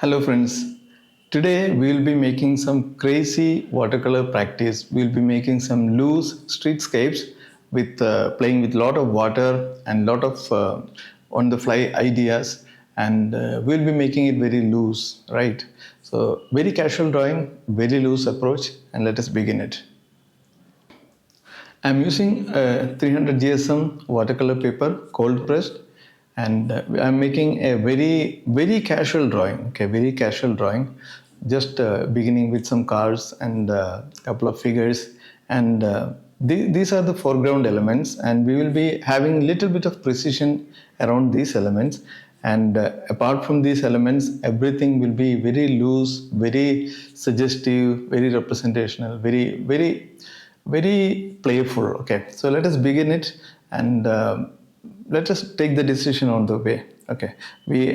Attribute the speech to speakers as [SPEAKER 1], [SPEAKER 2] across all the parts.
[SPEAKER 1] Hello friends. Today we will be making some crazy watercolor practice. We'll be making some loose streetscapes with playing with lot of water and lot of on the fly ideas, and we'll be making it very loose, right? So very casual drawing, very loose approach, and let us begin it. I'm using 300 GSM watercolor paper, cold pressed, and I'm making a very casual drawing. Okay, very casual drawing. Just beginning with some cars and a couple of figures, and these are the foreground elements, and we will be having little bit of precision around these elements. And apart from these elements, everything will be very loose, very suggestive, very representational, very playful. Okay, so let us begin it, and let us take the decision on the way. Okay,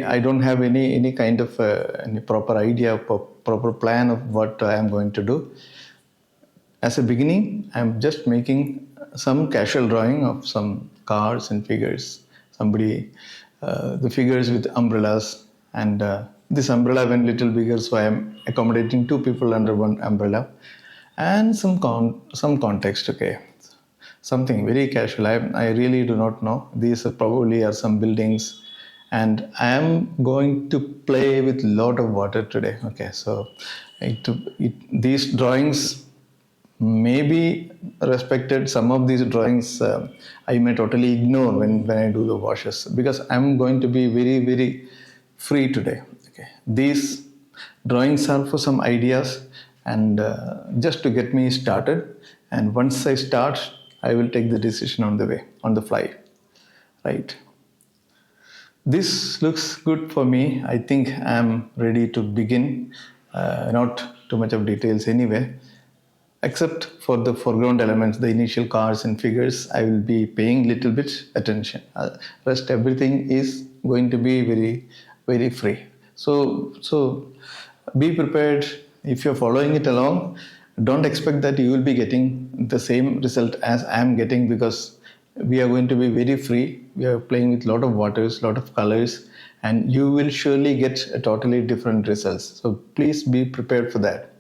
[SPEAKER 1] I don't have any kind of any proper idea, proper plan of what I am going to do. As a beginning, I am just making some casual drawing of some cars and figures. Somebody, the figures with umbrellas, and this umbrella went little bigger, so I am accommodating two people under one umbrella, and some context. Okay, something very casual. I really do not know. These are probably are some buildings, and I am going to play with lot of water today. Okay, so these drawings may be respected. Some of these drawings I may totally ignore when I do the washes, because I'm going to be very free today. Okay, these drawings are for some ideas, and just to get me started, and once I start, I will take the decision on the way, on the fly, right? This looks good for me. I think I'm ready to begin. Not too much of details anyway, except for the foreground elements, the initial cars and figures. I will be paying little bit attention. Rest everything is going to be very free. So be prepared. If you're following it along, don't expect that you will be getting the same result as I am getting, because we are going to be very free. We are playing with lot of waters, lot of colors, and you will surely get a totally different results. So please be prepared for that.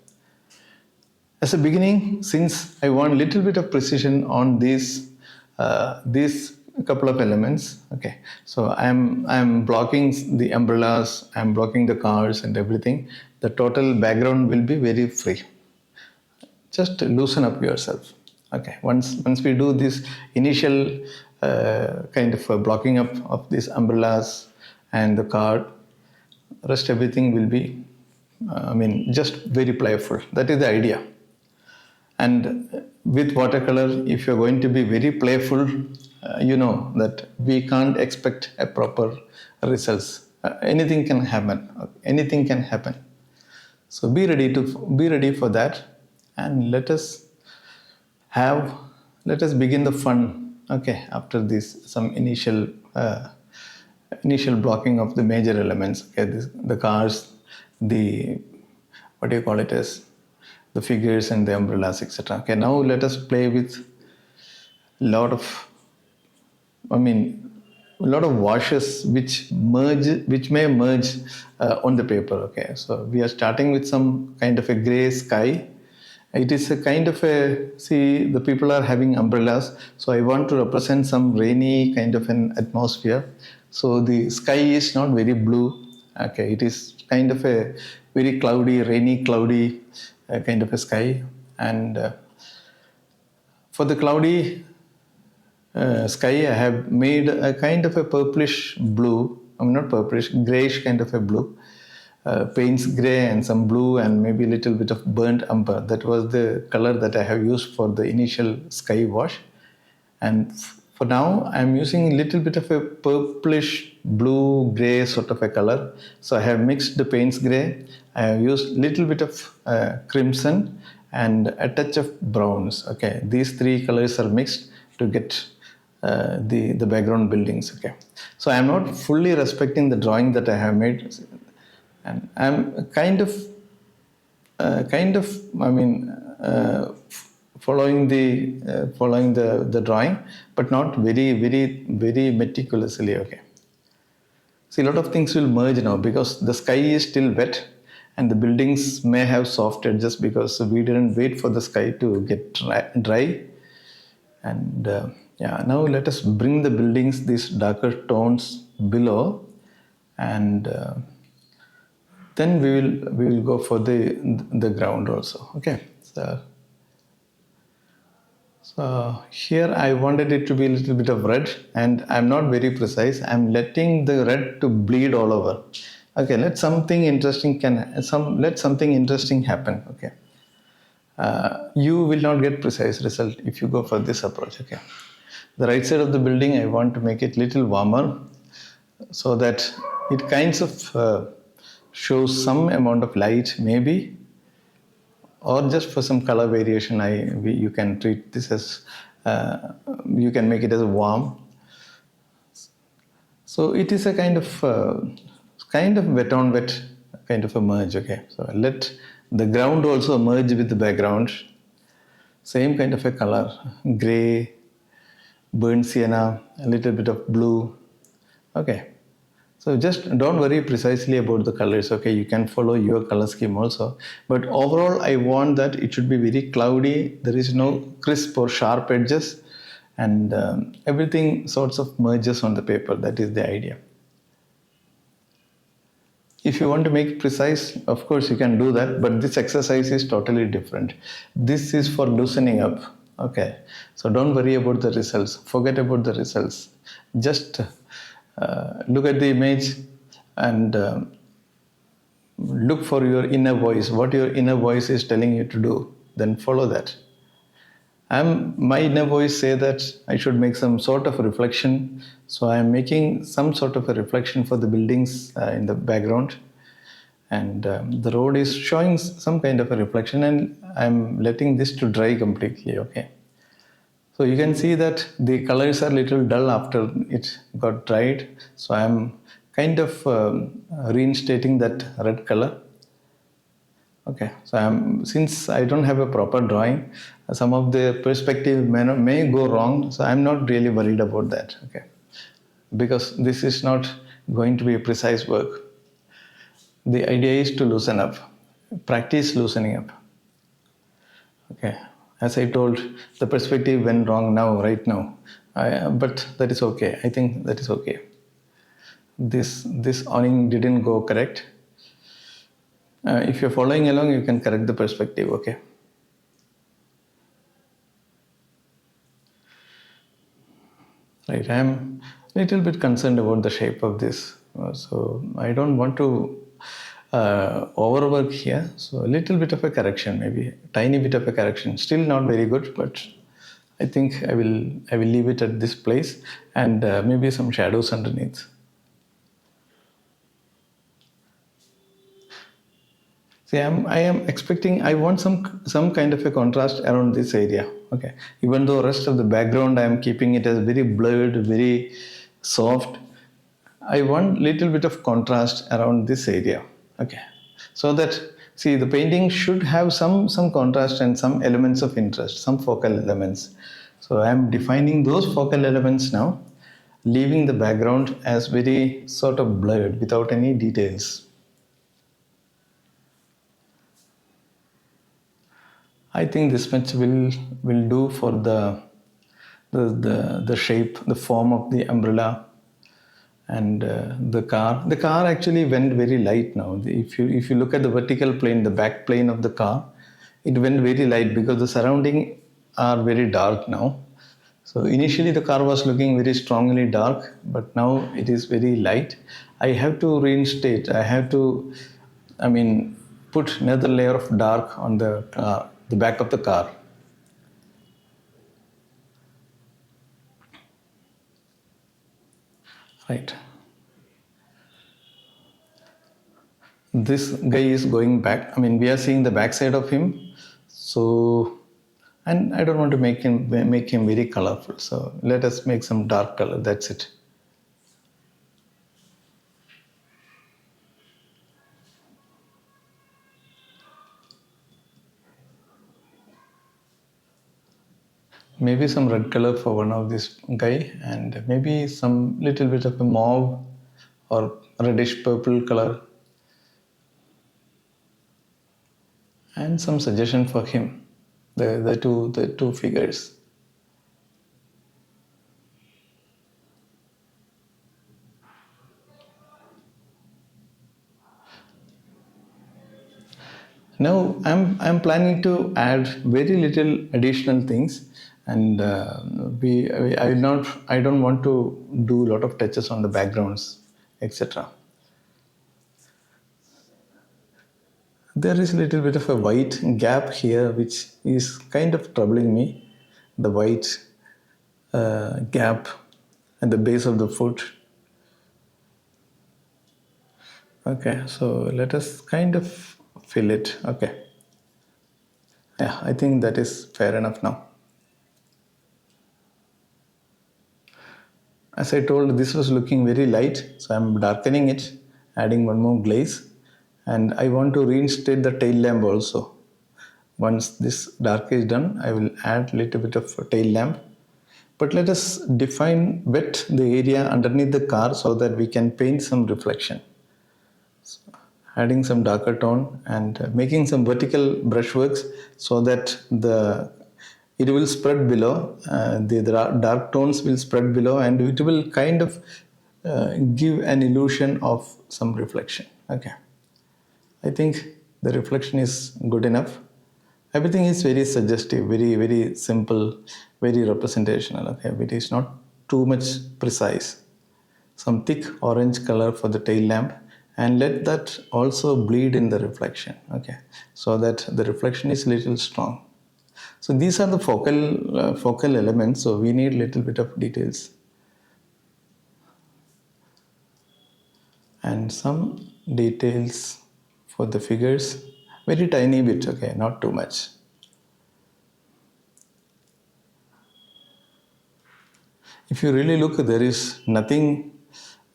[SPEAKER 1] As a beginning, since I want a little bit of precision on these couple of elements, okay, so I'm blocking the umbrellas, I'm blocking the cars and everything. The total background will be very free. Just loosen up yourself. Okay, once we do this initial kind of blocking up of these umbrellas and the car, rest everything will be just very playful. That is the idea. And with watercolor, if you're going to be very playful, you know that we can't expect a proper results. Anything can happen. Anything can happen. So be ready for that, and let us begin the fun. Okay, after this some initial blocking of the major elements. Okay, the cars, the what do you call it as the figures and the umbrellas, etc. Okay, now let us play with lot of, I mean, a lot of washes which may merge on the paper. Okay, so we are starting with some kind of a gray sky. It is a kind of a, see, the people are having umbrellas, so I want to represent some rainy kind of an atmosphere. So the sky is not very blue. Okay, it is kind of a very cloudy, rainy, cloudy kind of a sky. And for the cloudy sky, I have made a kind of a purplish blue. Not purplish, grayish kind of a blue. Paints gray and some blue and maybe a little bit of burnt umber. That was the color that I have used for the initial sky wash. And for now, I'm using a little bit of a purplish blue gray sort of a color. So I have mixed the paints gray. I have used little bit of crimson and a touch of browns. Okay, these three colors are mixed to get the background buildings. Okay, so I'm not fully respecting the drawing that I have made, and I'm kind of following the drawing, but not very meticulously. Okay, See, a lot of things will merge now because the sky is still wet and the buildings may have soft edges because we didn't wait for the sky to get dry. And yeah, now let us bring the buildings, these darker tones below, and then we will go for the ground also. Okay, so here I wanted it to be a little bit of red, and I'm not very precise. I'm letting the red to bleed all over. Okay, let something interesting happen. Okay, you will not get precise result if you go for this approach. Okay, the right side of the building I want to make it little warmer so that it kinds of shows some amount of light maybe, or just for some color variation you can treat this as you can make it as warm. So it is a kind of wet on wet kind of a merge. Okay, so let the ground also merge with the background, same kind of a color, gray, burnt sienna, a little bit of blue. Okay, so just don't worry precisely about the colors. Okay, you can follow your color scheme also, but overall I want that it should be very cloudy. There is no crisp or sharp edges, and everything sorts of merges on the paper. That is the idea. If you want to make it precise, of course you can do that, but this exercise is totally different. This is for loosening up. Okay, so don't worry about the results, forget about the results. Just look at the image and look for your inner voice, what your inner voice is telling you to do, then follow that. My inner voice say that I should make some sort of a reflection, so I am making some sort of a reflection for the buildings in the background, and the road is showing some kind of a reflection, and I'm letting this to dry completely. Okay, so you can see that the colors are little dull after it got dried, so I'm kind of reinstating that red color. Okay, so since I don't have a proper drawing, some of the perspective may go wrong, so I'm not really worried about that. Okay, because this is not going to be a precise work. The idea is to loosen up, practice loosening up. Okay, as I told, the perspective went wrong now, right now, but that is okay. I think that is okay. This awning didn't go correct. If you're following along, you can correct the perspective. Okay. Right, I'm a little bit concerned about the shape of this, so I don't want to overwork here. So a little bit of a correction, maybe a tiny bit of a correction. Still not very good, but I think I will leave it at this place, and maybe some shadows underneath. See, I am expecting. I want some kind of a contrast around this area. Okay, even though rest of the background I am keeping it as very blurred, very soft. I want little bit of contrast around this area. Okay, so that see the painting should have some contrast and some elements of interest, some focal elements. So I am defining those focal elements now, leaving the background as very sort of blurred without any details. I think this much will do for the shape, the form of the umbrella, and the car. The car actually went very light now. If you look at the vertical plane, the back plane of the car, it went very light because the surrounding are very dark now. So initially the car was looking very strongly dark, but now it is very light. I have to reinstate. I have to, I mean, put another layer of dark on the car, the back of the car. Right. This guy is going back. I mean, we are seeing the back side of him. So, and I don't want to make him very colorful. So let us make some dark color. That's it. Maybe some red color for one of this guy, and maybe some little bit of a mauve or reddish purple color, and some suggestion for him, the two figures. Now I'm planning to add very little additional things, and I will not I don't want to do a lot of touches on the backgrounds, etc. There is a little bit of a white gap here, which is kind of troubling me. The white gap at the base of the foot. Okay, so let us kind of fill it. Okay, yeah, I think that is fair enough now. As I told, this was looking very light, so I'm darkening it, adding one more glaze, and I want to reinstate the tail lamp also. Once this dark is done, I will add a little bit of tail lamp. But let us wet the area underneath the car so that we can paint some reflection. Adding some darker tone and making some vertical brushworks so that it will spread below. The dark tones will spread below, and it will kind of give an illusion of some reflection. Okay, I think the reflection is good enough. Everything is very suggestive, very very simple, very representational. Okay, it is not too much precise. Some thick orange color for the tail lamp, and let that also bleed in the reflection. Okay, so that the reflection is little strong. So these are the focal elements, so we need little bit of details and some details for the figures, very tiny bit. Okay, not too much. If you really look, there is nothing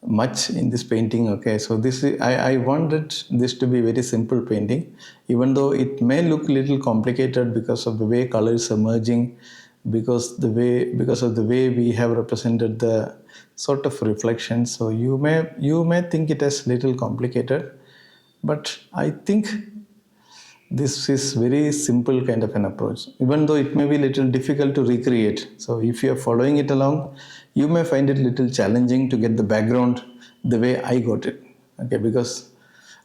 [SPEAKER 1] much in this painting. Okay, so I wanted this to be very simple painting, even though it may look a little complicated because of the way colors are merging, because of the way we have represented the sort of reflection. So you may think it as little complicated, but I think this is very simple kind of an approach, even though it may be a little difficult to recreate. So if you are following it along, you may find it a little challenging to get the background the way I got it. Okay, because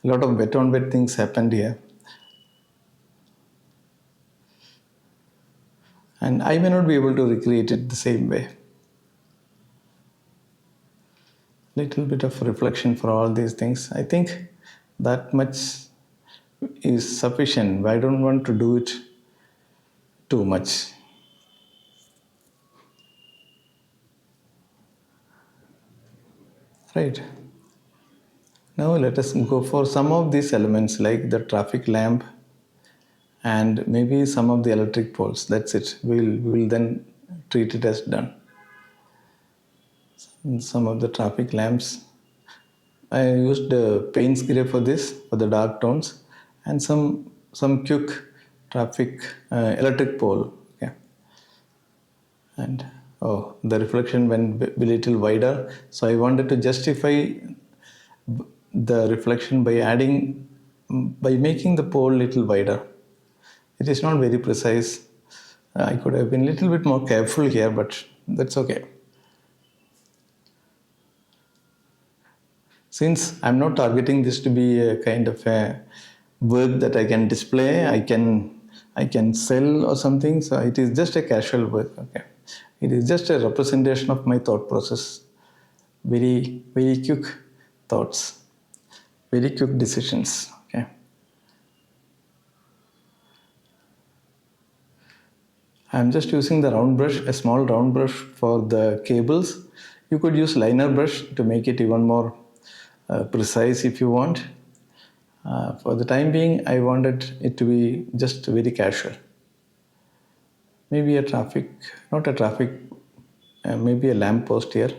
[SPEAKER 1] a lot of wet on wet things happened here. And I may not be able to recreate it the same way. Little bit of reflection for all these things. I think that much is sufficient. I don't want to do it too much. Right. Now let us go for some of these elements like the traffic lamp and maybe some of the electric poles. That's it. We'll then treat it as done. And some of the traffic lamps. I used paint spray for this, for the dark tones, and some quick traffic electric pole. Okay. And the reflection went a little wider. So I wanted to justify the reflection by making the pole little wider. It is not very precise. I could have been a little bit more careful here, but that's okay. Since I'm not targeting this to be a kind of a work that I can display, I can sell or something. So it is just a casual work. Okay, it is just a representation of my thought process. Very very quick thoughts, very quick decisions. Okay. I'm just using the round brush, a small round brush for the cables. You could use liner brush to make it even more precise if you want. For the time being, I wanted it to be just very casual. Maybe not a traffic, maybe a lamp post here.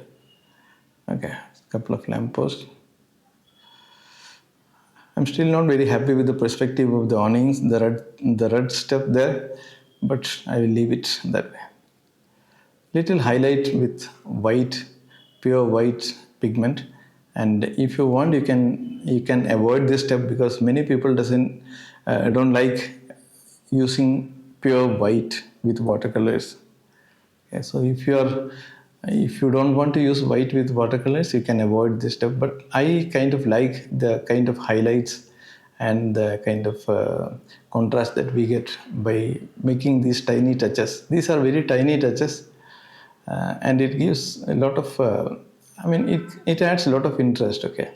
[SPEAKER 1] Okay, a couple of lamp posts. I'm still not very happy with the perspective of the awnings, the red stuff there, but I will leave it that way. Little highlight with white, pure white pigment, And if you want, you can avoid this step, because many people don't like using pure white with watercolors. Okay, so if you don't want to use white with watercolors, you can avoid this step. But I kind of like the kind of highlights and the kind of contrast that we get by making these tiny touches. These are very tiny touches, and it gives a lot of. It adds a lot of interest. Okay,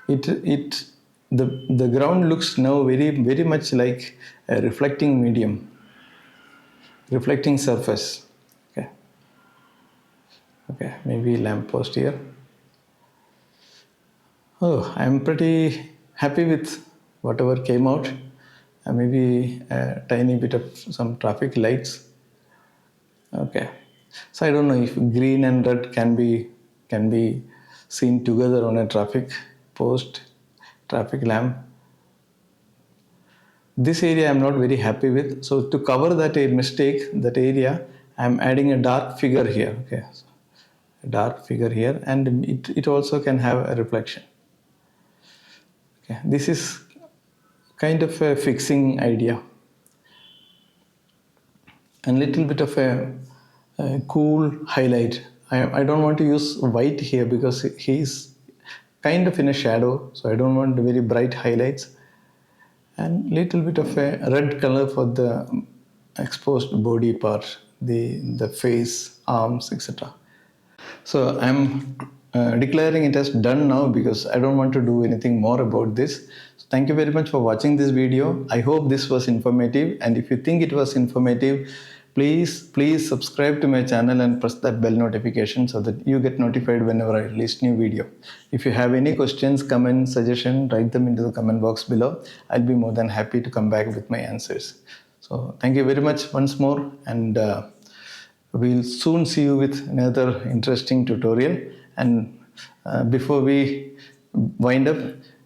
[SPEAKER 1] it the ground looks now very much like a reflecting medium, reflecting surface. Okay. Okay, maybe lamppost here. Oh, I'm pretty happy with whatever came out. Maybe a tiny bit of some traffic lights. Okay, so I don't know if green and red can be seen together on a traffic post, traffic lamp. This area I'm not very happy with. So to cover that a mistake, that area, I'm adding a dark figure here. Okay, so a dark figure here, and it also can have a reflection. Okay, this is kind of a fixing idea, and little bit of a cool highlight. I don't want to use white here because he's kind of in a shadow, so I don't want very bright highlights, and little bit of a red color for the exposed body part, the face, arms, etc. So I'm declaring it as done now, because I don't want to do anything more about this. So thank you very much for watching this video. I hope this was informative, and if you think it was informative, please subscribe to my channel and press that bell notification so that you get notified whenever I release new video. If you have any questions, comments, suggestions, write them into the comment box below. I'll be more than happy to come back with my answers. So thank you very much once more, and we'll soon see you with another interesting tutorial. And before we wind up,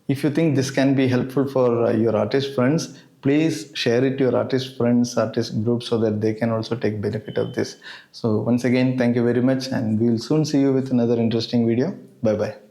[SPEAKER 1] if you think this can be helpful for your artist friends, please share it to your artist friends, artist groups, so that they can also take benefit of this. So once again, thank you very much, and we'll soon see you with another interesting video. Bye bye.